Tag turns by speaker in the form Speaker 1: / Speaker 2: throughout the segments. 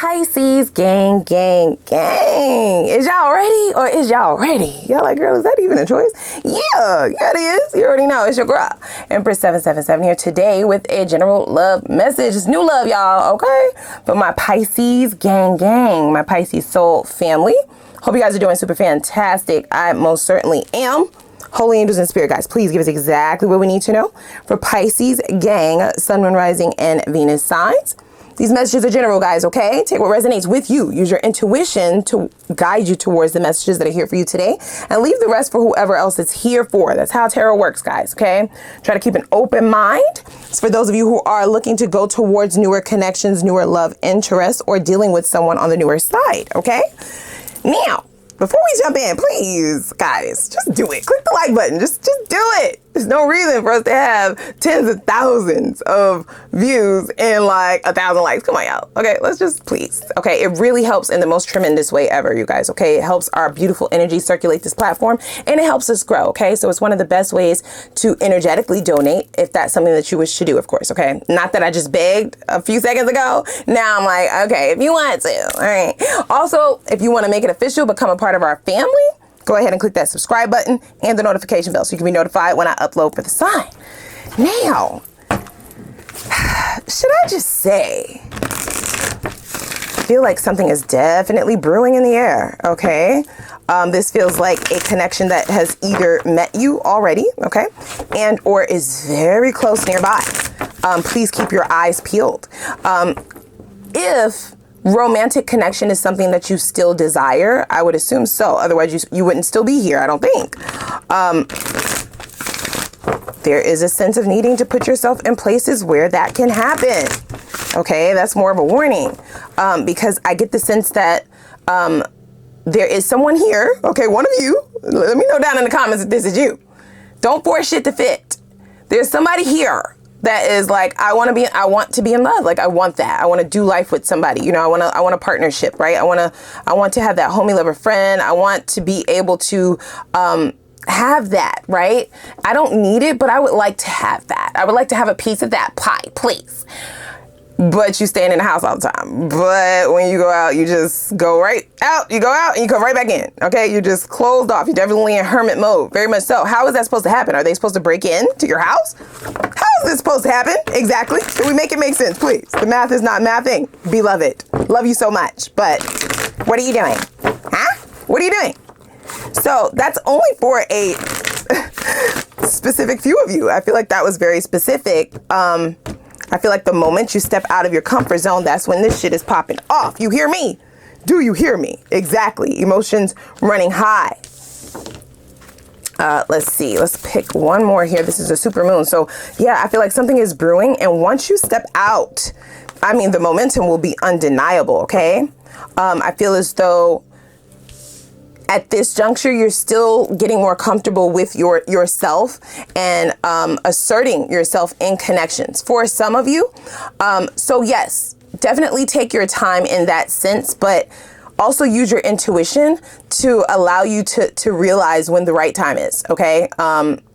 Speaker 1: Pisces gang, gang, gang. Is y'all ready or is y'all ready? Y'all like, girl, is that even a choice? Yeah, it is. You already know. It's your girl, Empress 777 here today with a general love message. It's new love, y'all, okay? But my Pisces gang, gang, my Pisces soul family. Hope you guys are doing super fantastic. I most certainly am. Holy angels and spirit guys, please give us exactly what we need to know for Pisces gang, sun, moon, rising, and Venus signs. These messages are general, guys, okay? Take what resonates with you. Use your intuition to guide you towards the messages that are here for you today, and leave the rest for whoever else it's here for. That's how tarot works, guys, okay? Try to keep an open mind. It's for those of you who are looking to go towards newer connections, newer love interests, or dealing with someone on the newer side, okay? Now, before we jump in, please, guys, just do it. Click the like button. Just do it. There's no reason for us to have tens of thousands of views and like 1,000 likes. Come on, y'all. Okay, let's just please. Okay, it really helps in the most tremendous way ever, you guys. Okay, it helps our beautiful energy circulate this platform and it helps us grow. Okay, so it's one of the best ways to energetically donate if that's something that you wish to do, of course. Okay, not that I just begged a few seconds ago. Now I'm like, okay, if you want to. All right. Also, if you want to make it official, become a part of our family, go ahead and click that subscribe button and the notification bell so you can be notified when I upload for the sign. Now, should I just say, I feel like something is definitely brewing in the air, okay? This feels like a connection that has either met you already, okay? And or is very close nearby. Please keep your eyes peeled. If romantic connection is something that you still desire, I would assume so. Otherwise, you wouldn't still be here, I don't think. There is a sense of needing to put yourself in places where that can happen. Okay, that's more of a warning. Because I get the sense that there is someone here, okay, one of you, let me know down in the comments if this is you. Don't force shit to fit. There's somebody here that is like, I want to be in love. Like, I want that. I want to do life with somebody. You know, I want a partnership, right? I want to have that homie lover friend. I want to be able to, have that, right? I don't need it, but I would like to have that. I would like to have a piece of that pie, please. But you staying in the house all the time. But when you go out, you just go right out. You go out and you come right back in. Okay, you're just closed off. You're definitely in hermit mode. Very much so. How is that supposed to happen? Are they supposed to break in to your house? How is this supposed to happen? Exactly. Can we make it make sense, please? The math is not mathing. Beloved, love you so much. But what are you doing? Huh? What are you doing? So that's only for a specific few of you. I feel like that was very specific. I feel like the moment you step out of your comfort zone, that's when this shit is popping off. You hear me? Do you hear me? Exactly. Emotions running high. Let's see. Let's pick one more here. This is a super moon. So yeah, I feel like something is brewing. And once you step out, I mean, the momentum will be undeniable. Okay. I feel as though at this juncture, you're still getting more comfortable with yourself and asserting yourself in connections for some of you. So yes, definitely take your time in that sense, but also use your intuition to allow you to realize when the right time is, okay?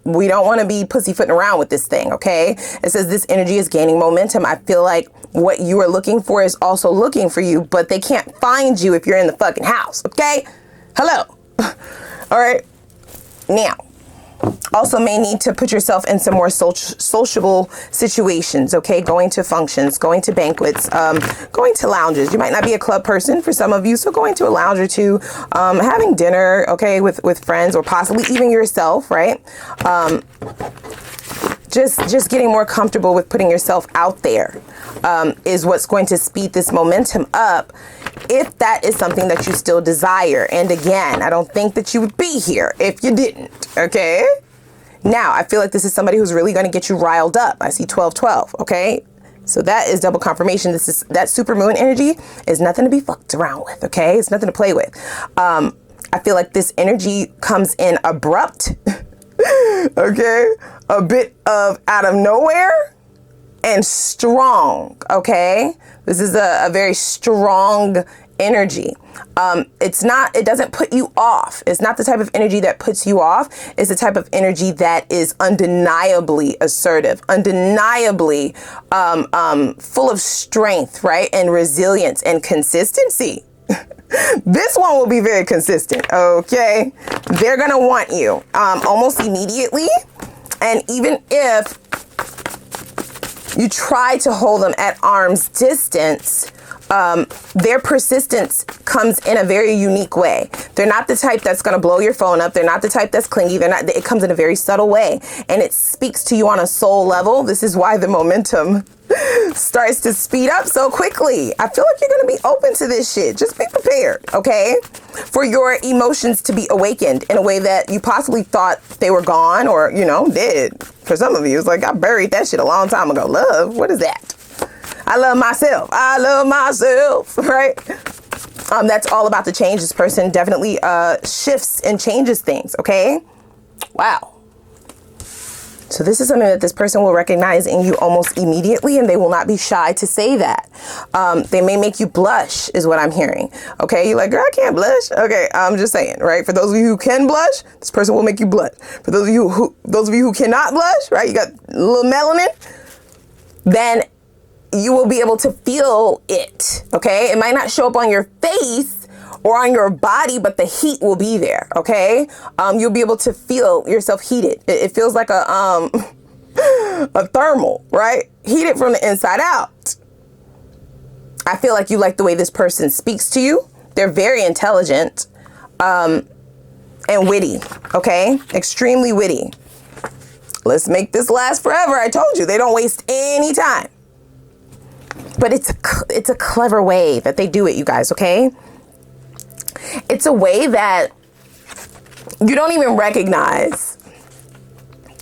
Speaker 1: We don't want to be pussyfooting around with this thing, okay? It says this energy is gaining momentum. I feel like what you are looking for is also looking for you, but they can't find you if you're in the fucking house, okay? Hello. All right. Now, also may need to put yourself in some more sociable situations, okay? Going to functions, going to banquets, going to lounges. You might not be a club person for some of you, so going to a lounge or two, having dinner, okay, with friends or possibly even yourself, right? Just getting more comfortable with putting yourself out there is what's going to speed this momentum up if that is something that you still desire. And again, I don't think that you would be here if you didn't, okay? Now, I feel like this is somebody who's really going to get you riled up. I see 1212, okay? So that is double confirmation. That super moon energy is nothing to be fucked around with, okay? It's nothing to play with. I feel like this energy comes in abrupt, okay? A bit of out of nowhere and strong, okay? This is a very strong energy. It doesn't put you off. It's not the type of energy that puts you off. It's the type of energy that is undeniably assertive, undeniably full of strength, right? And resilience and consistency. This one will be very consistent, okay? They're gonna want you almost immediately. And even if you try to hold them at arm's distance, their persistence comes in a very unique way. They're not the type that's going to blow your phone up. They're not the type that's clingy. It comes in a very subtle way, and it speaks to you on a soul level. This is why the momentum starts to speed up so quickly. I feel like you're going to be open to this shit. Just be prepared, okay? For your emotions to be awakened in a way that you possibly thought they were gone or, you know, dead. For some of you, it's like, I buried that shit a long time ago. Love, what is that? I love myself. I love myself, right? That's all about the change. This person definitely shifts and changes things, okay? Wow. So this is something that this person will recognize in you almost immediately, and they will not be shy to say that. They may make you blush, is what I'm hearing. Okay, you're like, girl, I can't blush. Okay, I'm just saying, right? For those of you who can blush, this person will make you blush. For those of you who cannot blush, right? You got a little melanin, then you will be able to feel it, okay? It might not show up on your face or on your body, but the heat will be there, okay? You'll be able to feel yourself heated. It feels like a thermal, right? Heated from the inside out. I feel like you like the way this person speaks to you. They're very intelligent and witty, okay? Extremely witty. Let's make this last forever. I told you, they don't waste any time. But it's a clever way that they do it, you guys, okay? It's a way that you don't even recognize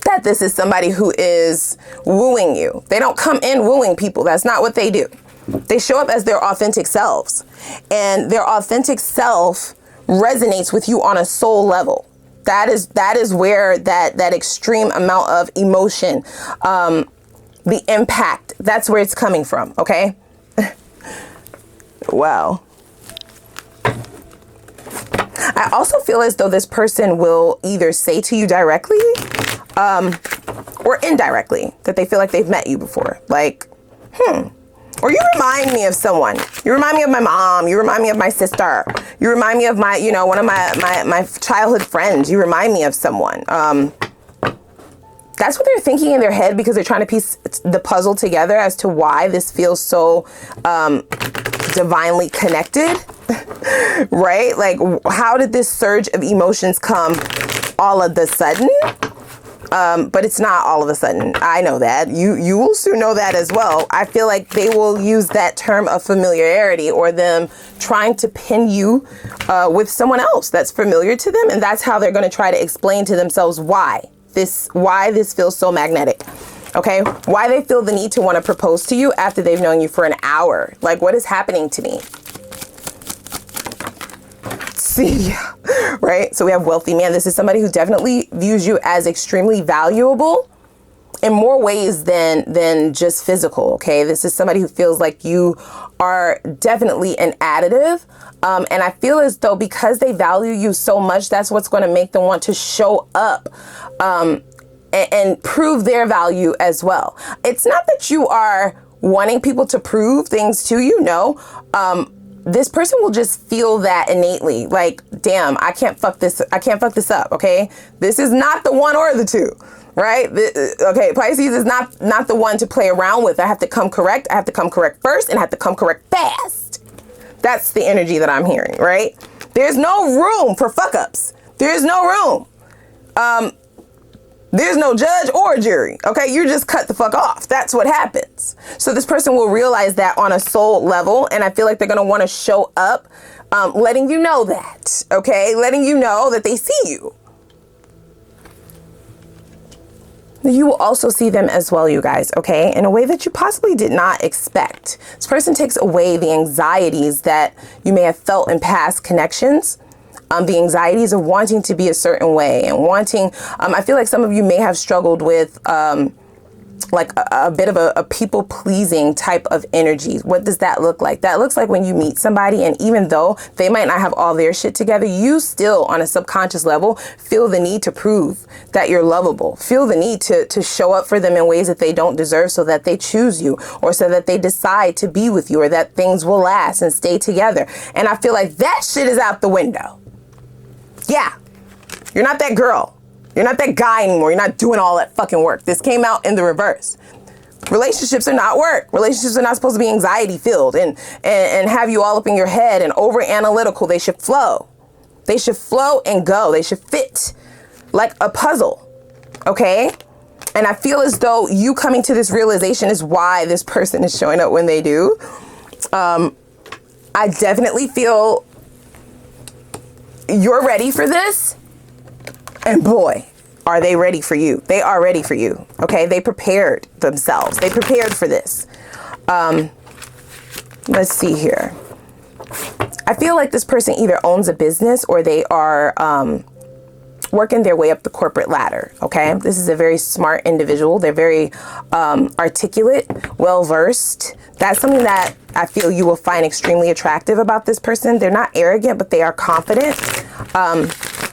Speaker 1: that this is somebody who is wooing you. They don't come in wooing people. That's not what they do. They show up as their authentic selves. And their authentic self resonates with you on a soul level. That is where that extreme amount of emotion, the impact, that's where it's coming from, okay? Wow. I also feel as though this person will either say to you directly or indirectly that they feel like they've met you before. Like, or you remind me of someone. You remind me of my mom. You remind me of my sister. You remind me of my, you know, one of my childhood friends. You remind me of someone. That's what they're thinking in their head because they're trying to piece the puzzle together as to why this feels so divinely connected, right? Like, how did this surge of emotions come all of the sudden? But it's not all of a sudden. I know that. You will soon know that as well. I feel like they will use that term of familiarity or them trying to pin you with someone else that's familiar to them. And that's how they're going to try to explain to themselves why this feels so magnetic. Okay, why they feel the need to want to propose to you after they've known you for an hour. Like, what is happening to me? See, right? So we have wealthy man. This is somebody who definitely views you as extremely valuable in more ways than just physical. Okay, this is somebody who feels like you are definitely an additive. And I feel as though because they value you so much, that's what's going to make them want to show up and prove their value as well. It's not that you are wanting people to prove things to you. No, this person will just feel that innately. Like, damn, I can't fuck this up. Okay, this is not the one or the two. Right? Okay, Pisces is not the one to play around with. I have to come correct. I have to come correct first, and I have to come correct fast. That's the energy that I'm hearing, right? There's no room for fuck ups. There's no room. There's no judge or jury. Okay, you just cut the fuck off. That's what happens. So this person will realize that on a soul level, and I feel like they're gonna want to show up, letting you know that. Okay, letting you know that they see you. You will also see them as well, you guys, okay, in a way that you possibly did not expect. This person takes away the anxieties that you may have felt in past connections, the anxieties of wanting to be a certain way and wanting, I feel like some of you may have struggled with like a bit of a people-pleasing type of energy. What does that look like? That looks like when you meet somebody, and even though they might not have all their shit together, you still, on a subconscious level, feel the need to prove that you're lovable. Feel the need to show up for them in ways that they don't deserve, so that they choose you, or so that they decide to be with you, or that things will last and stay together. And I feel like that shit is out the window. Yeah. You're not that girl. You're not that guy anymore. You're not doing all that fucking work. This came out in the reverse. Relationships are not work. Relationships are not supposed to be anxiety filled and have you all up in your head and over analytical. They should flow. They should flow and go. They should fit like a puzzle. Okay? And I feel as though you coming to this realization is why this person is showing up when they do. I definitely feel you're ready for this. And boy, are they ready for you. They are ready for you. Okay. They prepared themselves. They prepared for this. Let's see here. I feel like this person either owns a business or they are working their way up the corporate ladder. Okay. This is a very smart individual. They're very articulate, well-versed. That's something that I feel you will find extremely attractive about this person. They're not arrogant, but they are confident.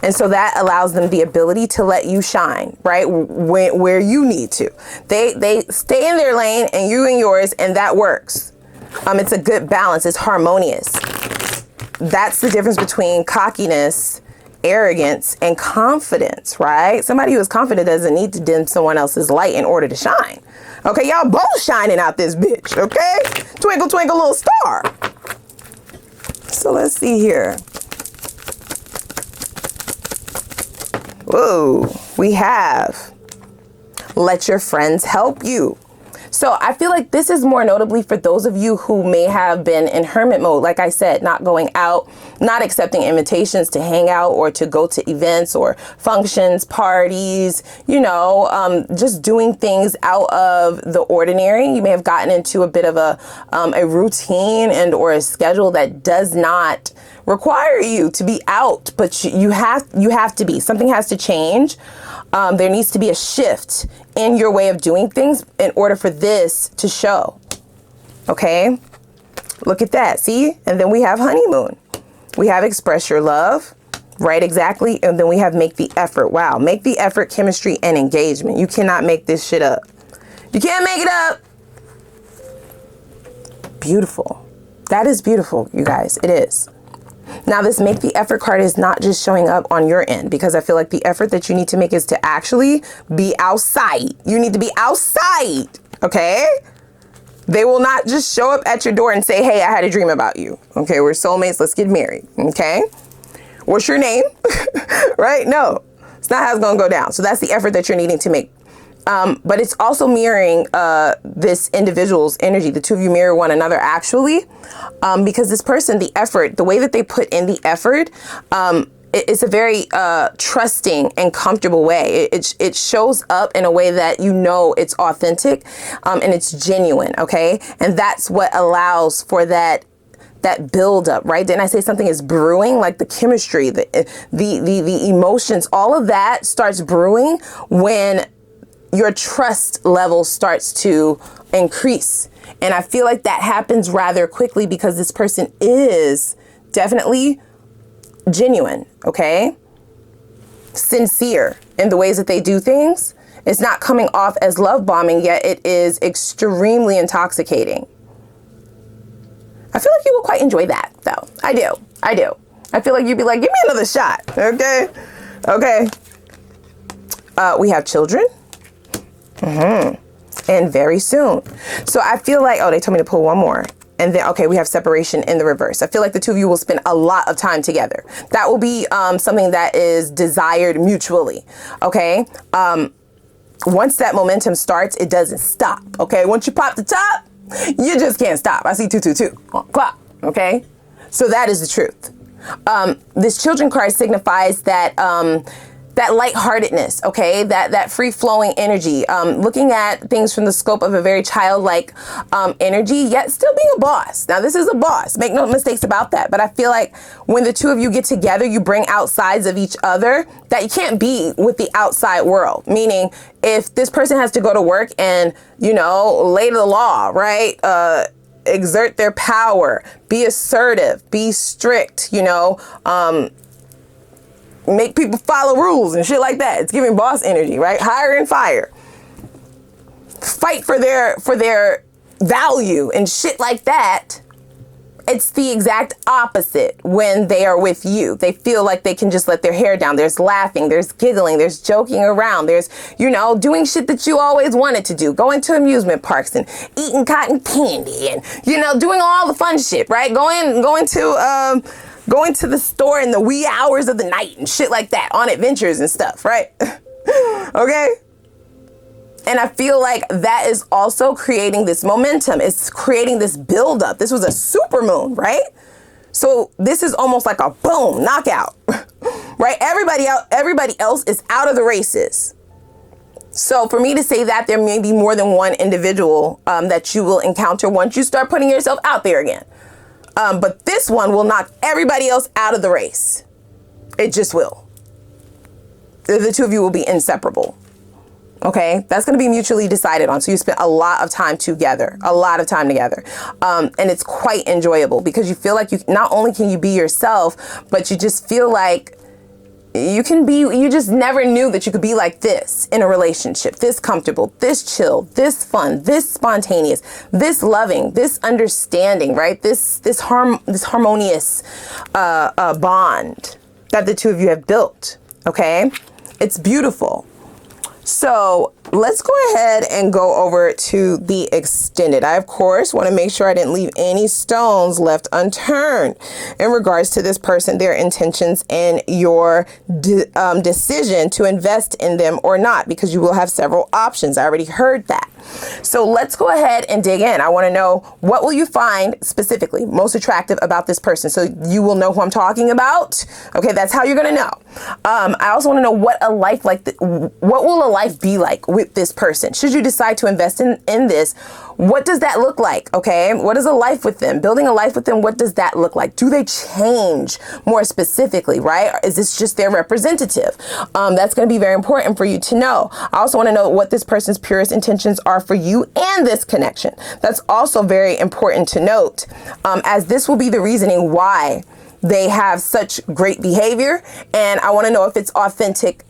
Speaker 1: And so that allows them the ability to let you shine, right? Where you need to. They stay in their lane and you in yours, and that works. It's a good balance. It's harmonious. That's the difference between cockiness, arrogance, and confidence, right? Somebody who is confident doesn't need to dim someone else's light in order to shine. Okay, y'all both shining out this bitch, okay? Twinkle, twinkle, little star. So let's see here. Whoa, we have let your friends help you. So I feel like this is more notably for those of you who may have been in hermit mode. Like I said, not going out, not accepting invitations to hang out or to go to events or functions, parties, you know, just doing things out of the ordinary. You may have gotten into a bit of a routine and or a schedule that does not require you to be out, but you have to be. Something has to change. There needs to be a shift in your way of doing things in order for this to show. Okay? Look at that. See? And then we have honeymoon. We have express your love. Right, exactly. And then we have make the effort. Wow. Make the effort, chemistry, and engagement. You cannot make this shit up. You can't make it up. Beautiful. That is beautiful, you guys. It is. Now, this make the effort card is not just showing up on your end, because I feel like the effort that you need to make is to actually be outside. You need to be outside. Okay? They will not just show up at your door and say, hey, I had a dream about you. Okay, we're soulmates. Let's get married. Okay? What's your name? Right? No, it's not how it's going to go down. So that's the effort that you're needing to make. But it's also mirroring this individual's energy. The two of you mirror one another, actually, because this person, the effort, the way that they put in the effort, it's a very trusting and comfortable way. It shows up in a way that you know it's authentic and it's genuine. Okay, and that's what allows for that build up, right? Didn't I say something is brewing? Like the chemistry, the emotions, all of that starts brewing when your trust level starts to increase. And I feel like that happens rather quickly because this person is definitely genuine, okay? Sincere in the ways that they do things. It's not coming off as love bombing, yet it is extremely intoxicating. I feel like you will quite enjoy that, though. I do. I feel like you'd be like, give me another shot, okay? Okay. We have children. And very soon. So I feel like, oh, they told me to pull one more. And then, okay, we have separation in the reverse. I feel like the two of you will spend a lot of time together. That will be something that is desired mutually. Okay. Once that momentum starts, it doesn't stop. Okay. Once you pop the top, you just can't stop. I see 222 on clock. Okay. So that is the truth. This children card signifies that that lightheartedness, okay, that free-flowing energy, looking at things from the scope of a very childlike energy, yet still being a boss. Now, this is a boss. Make no mistakes about that. But I feel like when the two of you get together, you bring outsides of each other that you can't be with the outside world. Meaning, if this person has to go to work and, you know, lay to the law, right? Exert their power, be assertive, be strict, you know, make people follow rules and shit like that. It's giving boss energy, right? Hire and fire. Fight for their value and shit like that. It's the exact opposite when they are with you. They feel like they can just let their hair down. There's laughing, there's giggling, there's joking around, there's, you know, doing shit that you always wanted to do. Going to amusement parks and eating cotton candy and, you know, doing all the fun shit, right? Going to the store in the wee hours of the night and shit like that, on adventures and stuff, right? Okay? And I feel like that is also creating this momentum. It's creating this buildup. This was a super moon, right? So this is almost like a boom, knockout, right? Everybody else is out of the races. So for me to say that, there may be more than one individual that you will encounter once you start putting yourself out there again. But this one will knock everybody else out of the race. It just will. The two of you will be inseparable. Okay, that's going to be mutually decided on. So you spend a lot of time together, and it's quite enjoyable because you feel like you not only can you be yourself, but you just feel like you just never knew that you could be like this in a relationship, this comfortable, this chill, this fun, this spontaneous, this loving, this understanding, right? This harmonious bond that the two of you have built. Okay, it's beautiful. So let's go ahead and go over to the extended. I, of course, want to make sure I didn't leave any stones left unturned in regards to this person, their intentions, and your decision to invest in them or not, because you will have several options. I already heard that. So let's go ahead and dig in. I want to know, what will you find specifically most attractive about this person? So you will know who I'm talking about. Okay, that's how you're going to know. I also want to know what a life what will a life be like with this person? Should you decide to invest in this, what does that look like? Okay, what is a life with them? Building a life with them, what does that look like? Do they change more specifically, right? Or is this just their representative? That's going to be very important for you to know. I also want to know what this person's purest intentions are for you and this connection. That's also very important to note, as this will be the reasoning why they have such great behavior. And I want to know if it's authentic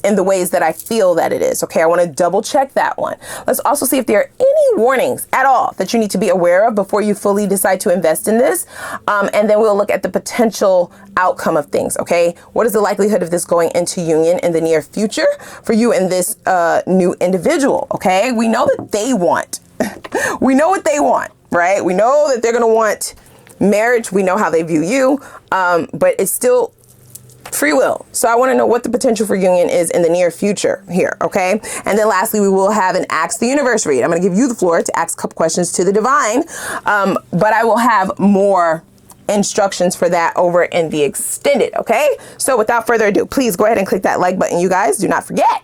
Speaker 1: in the ways that I feel that it is. Okay, I want to double check that one. Let's also see if there are any warnings at all that you need to be aware of before you fully decide to invest in this. And then we'll look at the potential outcome of things. Okay, what is the likelihood of this going into union in the near future for you and this new individual? Okay, we know that they want, we know what they want, right? We know that they're going to want marriage. We know how they view you, but it's still free will. So I want to know what the potential for union is in the near future here. Okay. And then lastly, we will have an Ask the Universe read. I'm going to give you the floor to ask a couple questions to the divine. But I will have more instructions for that over in the extended. Okay. So without further ado, please go ahead and click that like button. You guys, do not forget,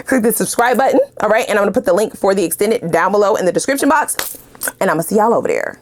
Speaker 1: click the subscribe button. All right. And I'm going to put the link for the extended down below in the description box, and I'm going to see y'all over there.